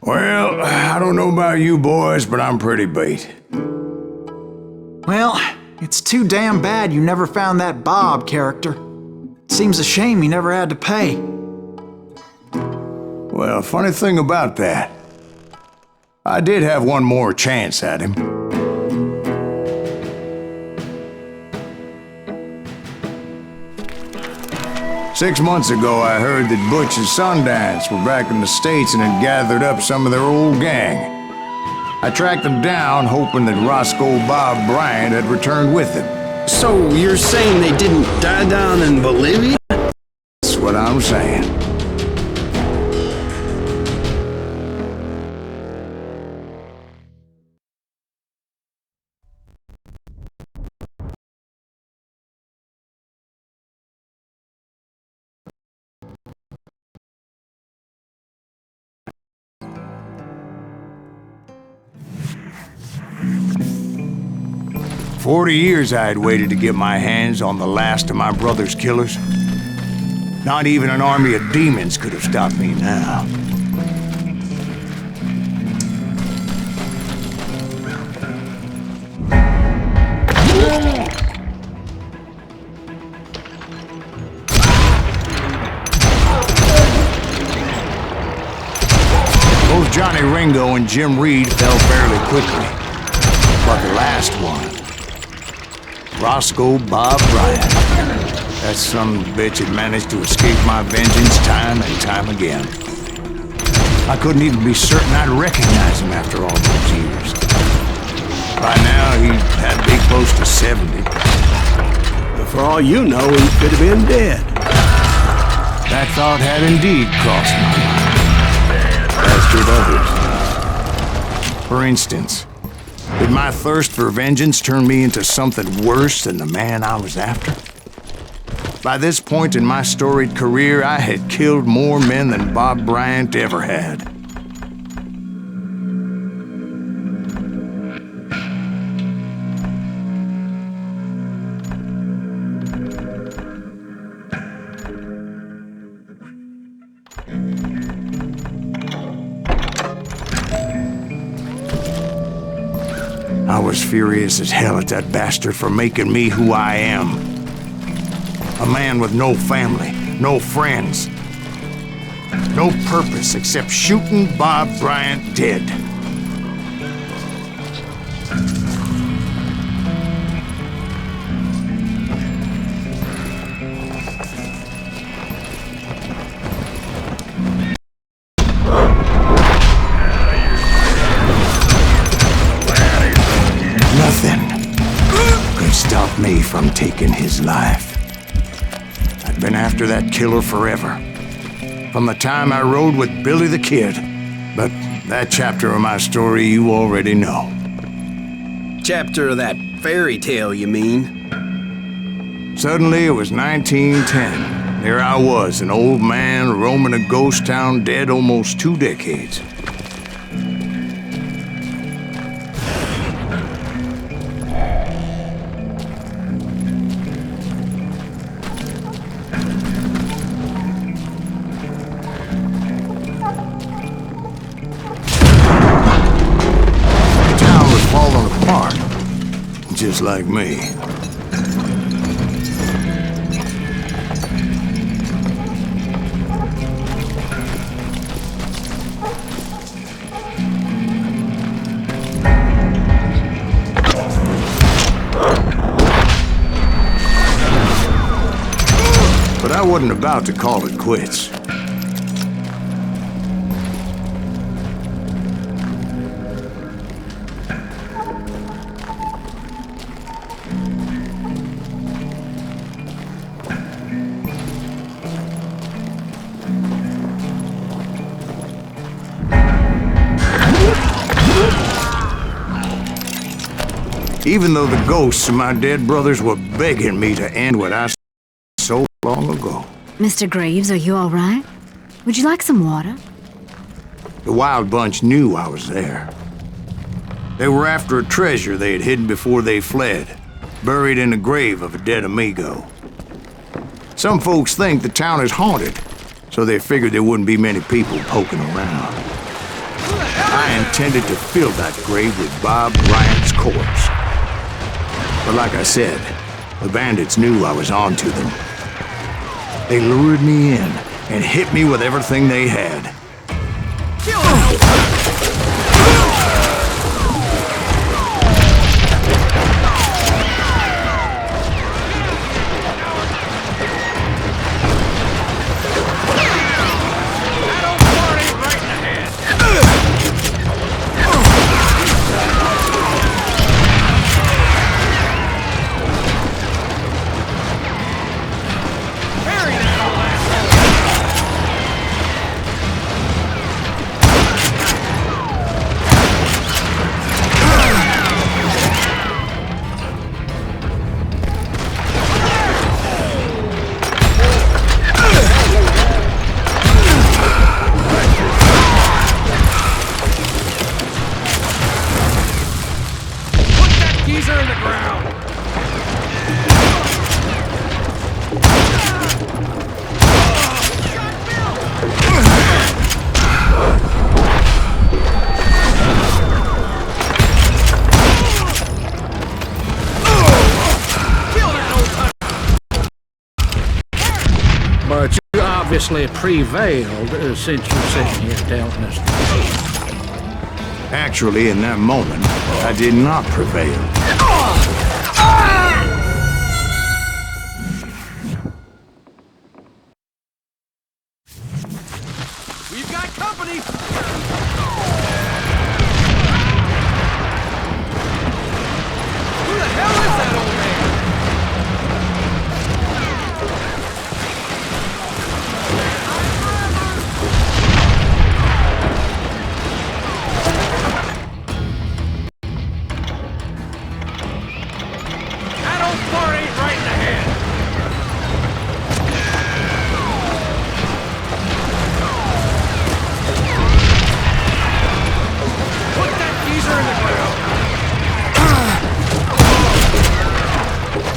Well, I don't know about you boys, but I'm pretty beat. Well, it's too damn bad you never found that Bob character. Seems a shame he never had to pay. Well, funny thing about that, I did have one more chance at him. Six months ago, I heard that Butch and Sundance were back in the States and had gathered up some of their old gang. I tracked them down, hoping that Roscoe Bob Bryant had returned with them. So you're saying they didn't die down in Bolivia? That's what I'm saying. 40 years I had waited to get my hands on the last of my brother's killers. Not even an army of demons could have stopped me now. Both Johnny Ringo and Jim Reed fell fairly quickly. But the last one, Roscoe Bob Bryant, that son of a bitch had managed to escape my vengeance time and time again. I couldn't even be certain I'd recognize him after all those years. By now, he had to be close to 70. But for all you know, he could have been dead. That thought had indeed crossed my mind, as did others. For instance, did my thirst for vengeance turn me into something worse than the man I was after? By this point in my storied career, I had killed more men than Bob Bryant ever had. I was furious as hell at that bastard for making me who I am. A man with no family, no friends, no purpose except shooting Bob Bryant dead. Stop me from taking his life. I'd been after that killer forever. From the time I rode with Billy the Kid. But that chapter of my story you already know. Chapter of that fairy tale, you mean? Suddenly it was 1910. There I was, an old man roaming a ghost town dead almost 2 decades. Just like me. But I wasn't about to call it quits. Even though the ghosts of my dead brothers were begging me to end what I so long ago. Mr. Graves, are you all right? Would you like some water? The Wild Bunch knew I was there. They were after a treasure they had hidden before they fled, buried in the grave of a dead amigo. Some folks think the town is haunted, so they figured there wouldn't be many people poking around. I intended to fill that grave with Bob Bryant's corpse. But like I said, the bandits knew I was on to them. They lured me in and hit me with everything they had. But you obviously prevailed since you're sitting here telling us. Actually, in that moment, I did not prevail. We've got company! Who the hell is that old man? That old fart ain't right in the head! Put that geezer in the ground!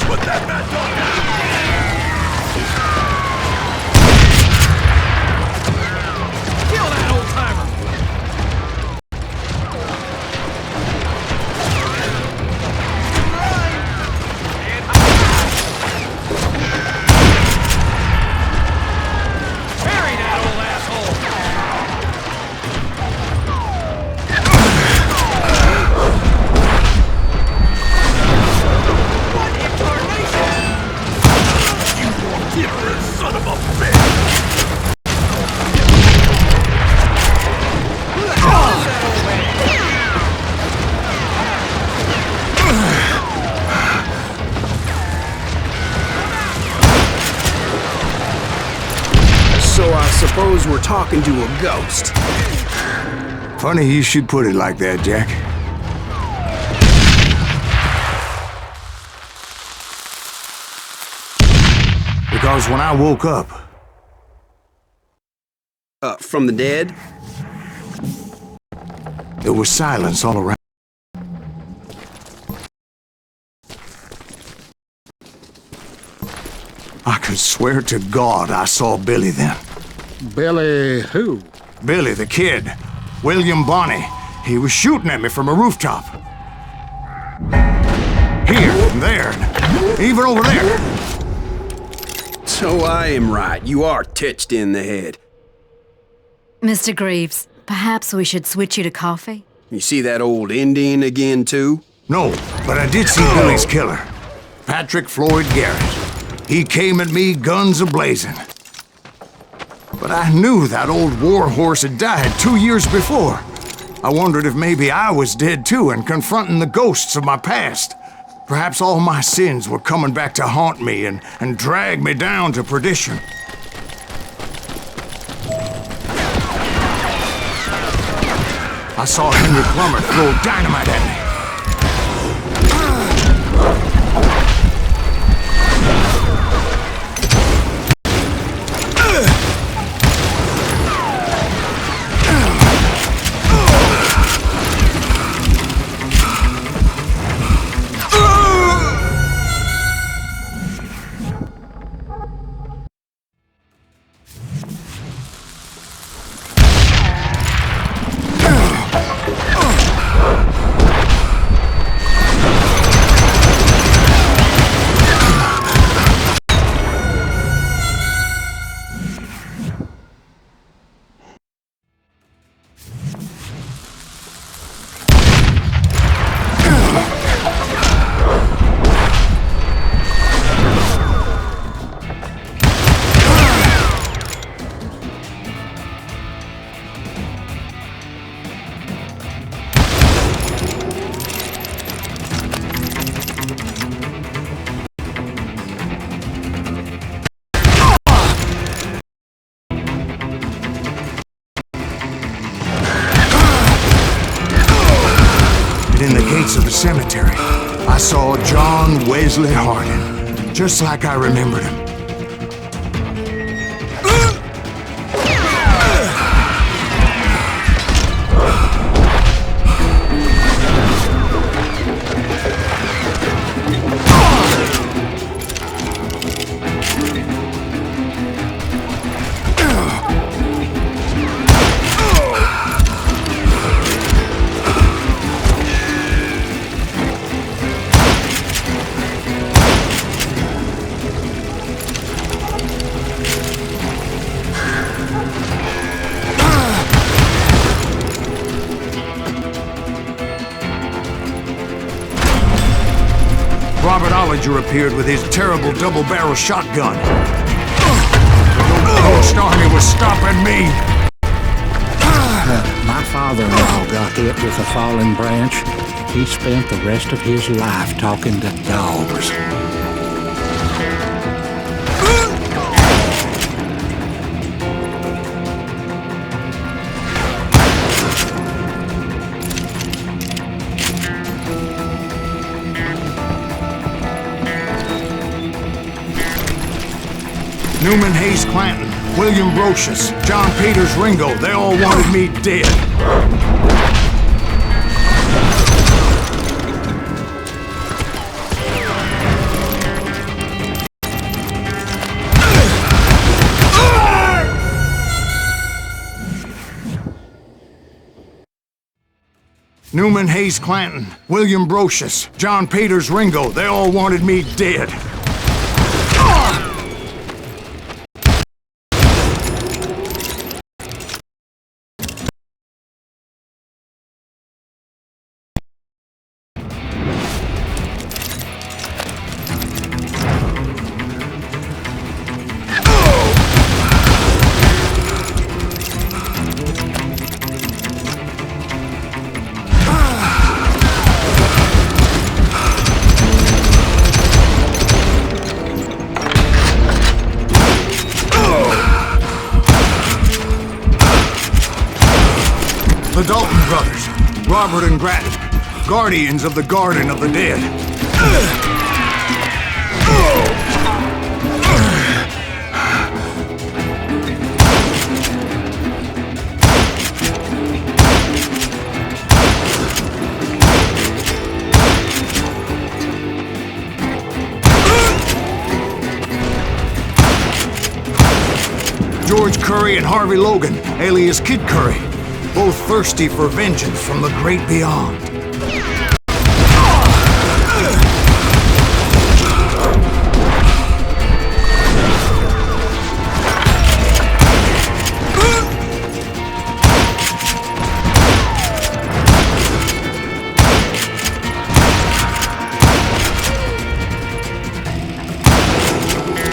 Put that mad dog down! Kill that old timer! Bury that old asshole! What incarnation? You forgiveness, son of a bitch! Who the hell is that old man? So I suppose we're talking to a ghost. Funny you should put it like that, Jack. Because when I woke up, From the dead? there was silence all around. I could swear to God I saw Billy then. Billy who? Billy, the kid. William Bonney. He was shooting at me from a rooftop. Here, and there, and even over there. So I am right. You are touched in the head. Mr. Greaves, perhaps we should switch you to coffee? You see that old Indian again, too? No, but I did see Billy's killer. Patrick Floyd Garrett. He came at me guns a-blazing. But I knew that old war horse had died 2 years before. I wondered if maybe I was dead too and confronting the ghosts of my past. Perhaps all my sins were coming back to haunt me and drag me down to perdition. I saw Henry Plummer throw dynamite at me. of the cemetery, I saw John Wesley Hardin, just like I remembered him. Robert Ollinger appeared with his terrible double-barrel shotgun. The ghost army was stopping me. My father-in-law got hit with a falling branch. He spent the rest of his life talking to dogs. Newman Hayes Clanton, William Brocious, John Peters Ringo, they all wanted me dead. Newman Hayes Clanton, William Brocious, John Peters Ringo, they all wanted me dead. The Dalton brothers, Robert and Grattan, guardians of the Garden of the Dead. George Curry and Harvey Logan, alias Kid Curry, both thirsty for vengeance from the great beyond.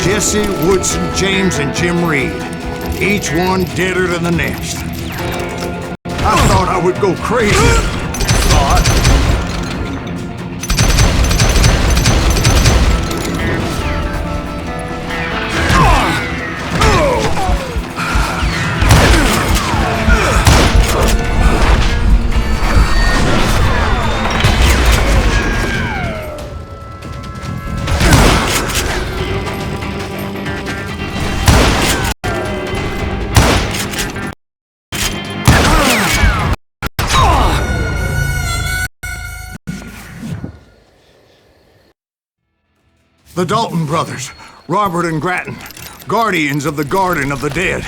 Jesse, Woodson, James, and Jim Reed, each one deader than the next. I thought I would go crazy. The Dalton brothers, Robert and Grattan, guardians of the Garden of the Dead.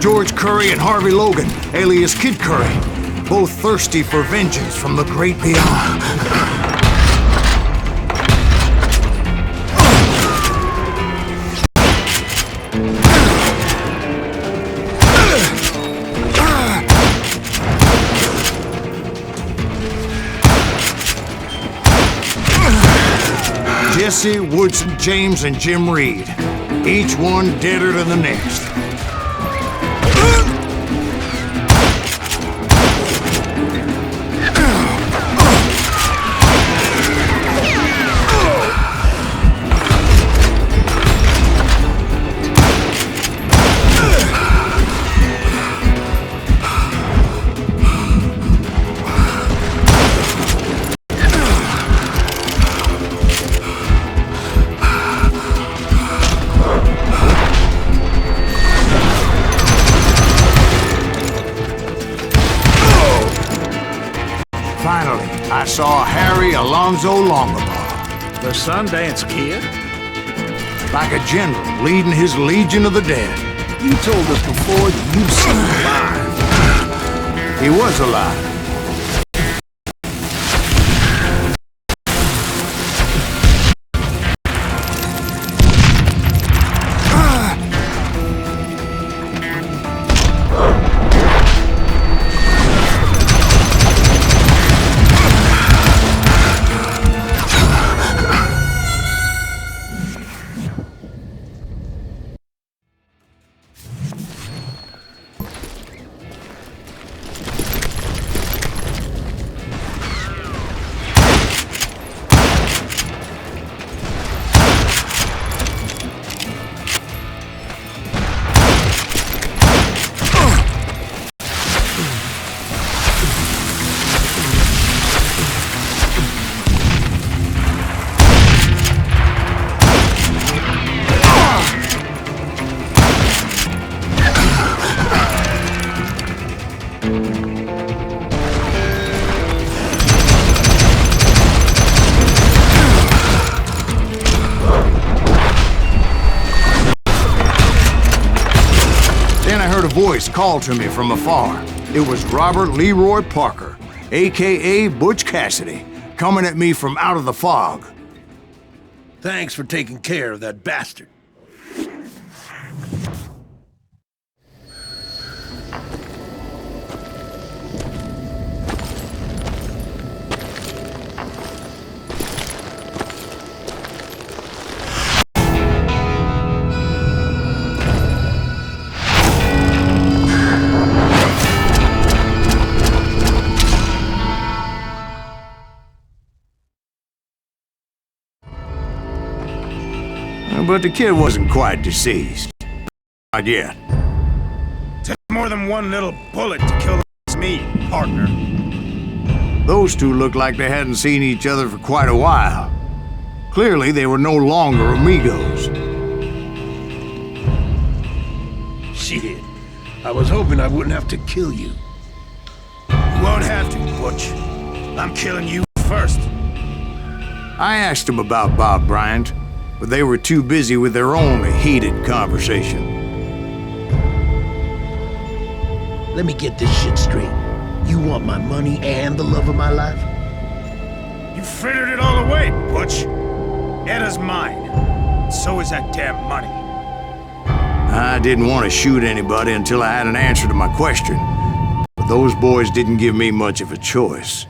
George Curry and Harvey Logan, alias Kid Curry, both thirsty for vengeance from the great beyond. Jesse, Woodson, James, and Jim Reed, each one deader than the next. I saw Harry Alonzo Longabaugh, The Sundance Kid? like a general leading his legion of the dead. You told us before that you've seen him alive. He was alive. Voice called to me from afar. It was Robert Leroy Parker, a.k.a. Butch Cassidy, coming at me from out of the fog. Thanks for taking care of that bastard. But the kid wasn't quite deceased. Not yet. Takes more than one little bullet to kill me, partner. Those two looked like they hadn't seen each other for quite a while. Clearly, they were no longer amigos. Shit. I was hoping I wouldn't have to kill you. You won't have to, Butch. I'm killing you first. I asked him about Bob Bryant, but they were too busy with their own heated conversation. Let me get this shit straight. You want my money and the love of my life? You frittered it all away, Butch. Etta's mine. So is that damn money. I didn't want to shoot anybody until I had an answer to my question, but those boys didn't give me much of a choice.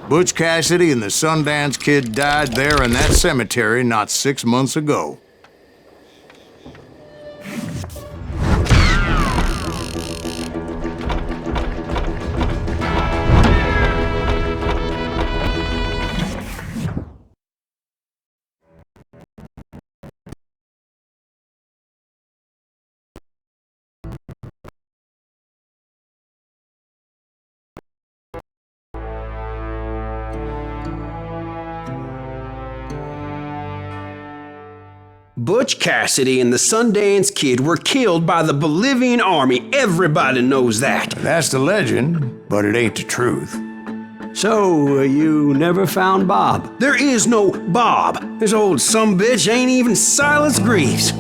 Butch Cassidy and the Sundance Kid died there in that cemetery not 6 months ago. Butch Cassidy and the Sundance Kid were killed by the Bolivian army. Everybody knows that. That's the legend, but it ain't the truth. So, you never found Bob? There is no Bob. This old sumbitch ain't even Silas Greaves.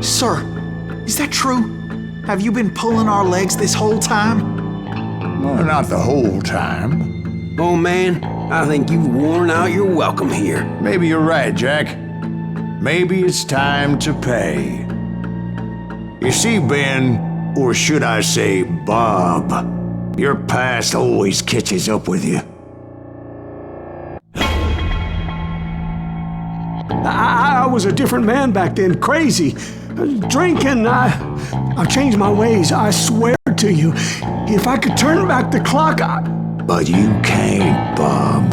Sir, is that true? Have you been pulling our legs this whole time? Well, not the whole time. Oh man, I think you've worn out your welcome here. Maybe you're right, Jack. Maybe it's time to pay. You see, Ben, or should I say Bob, your past always catches up with you. I was a different man back then, crazy. Drinking, I've changed my ways, I swear to you. If I could turn back the clock, But you can't, Bob.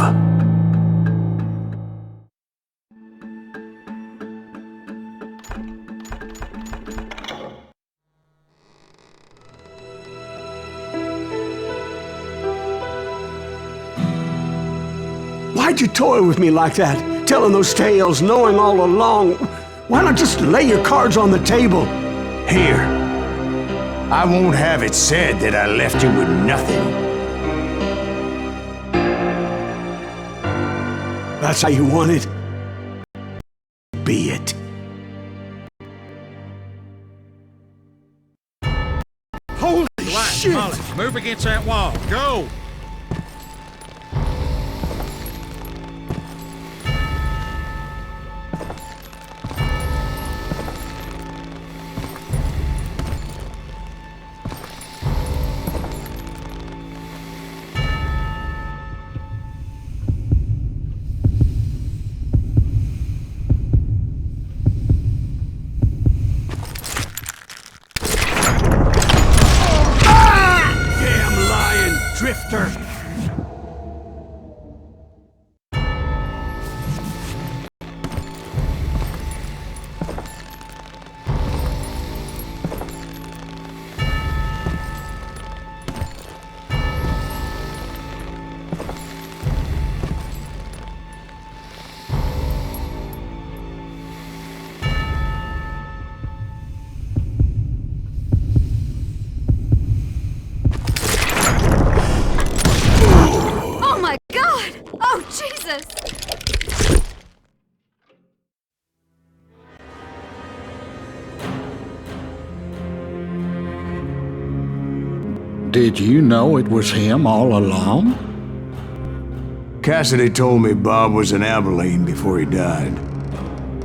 Why'd you toy with me like that? Telling those tales, knowing all along. Why not just lay your cards on the table? Here. I won't have it said that I left you with nothing. That's how you want it. Be it. Holy shit! Molly, move against that wall. Go! Drifter! Oh, Jesus! Did you know it was him all along? Cassidy told me Bob was in Abilene before he died.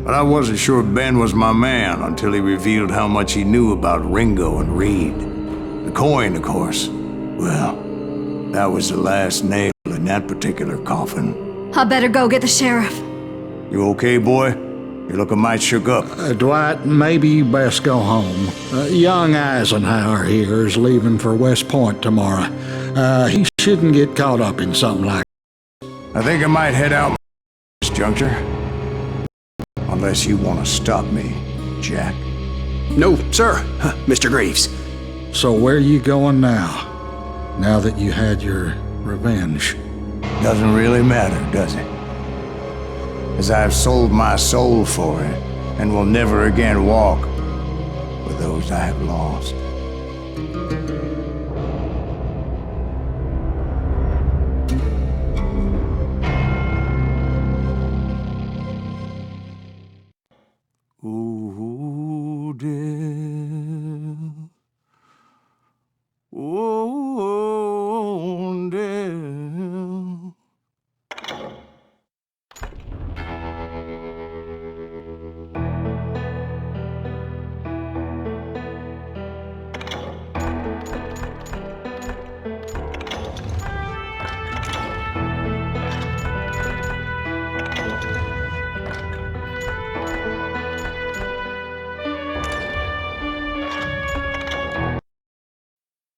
But I wasn't sure Ben was my man until he revealed how much he knew about Ringo and Reed. The coin, of course. Well, that was the last nail in that particular coffin. I better go get the sheriff. You okay, boy? You're looking mighty shook up. Dwight, maybe you best go home. Young Eisenhower here is leaving for West Point tomorrow. He shouldn't get caught up in something like that. I think I might head out at this juncture. Unless you want to stop me, Jack. No, sir, Mr. Greaves. So where are you going now? Now that you had your revenge? Doesn't really matter, does it? As I've sold my soul for it, and will never again walk with those I have lost. Ooh, dear. Oh, dear.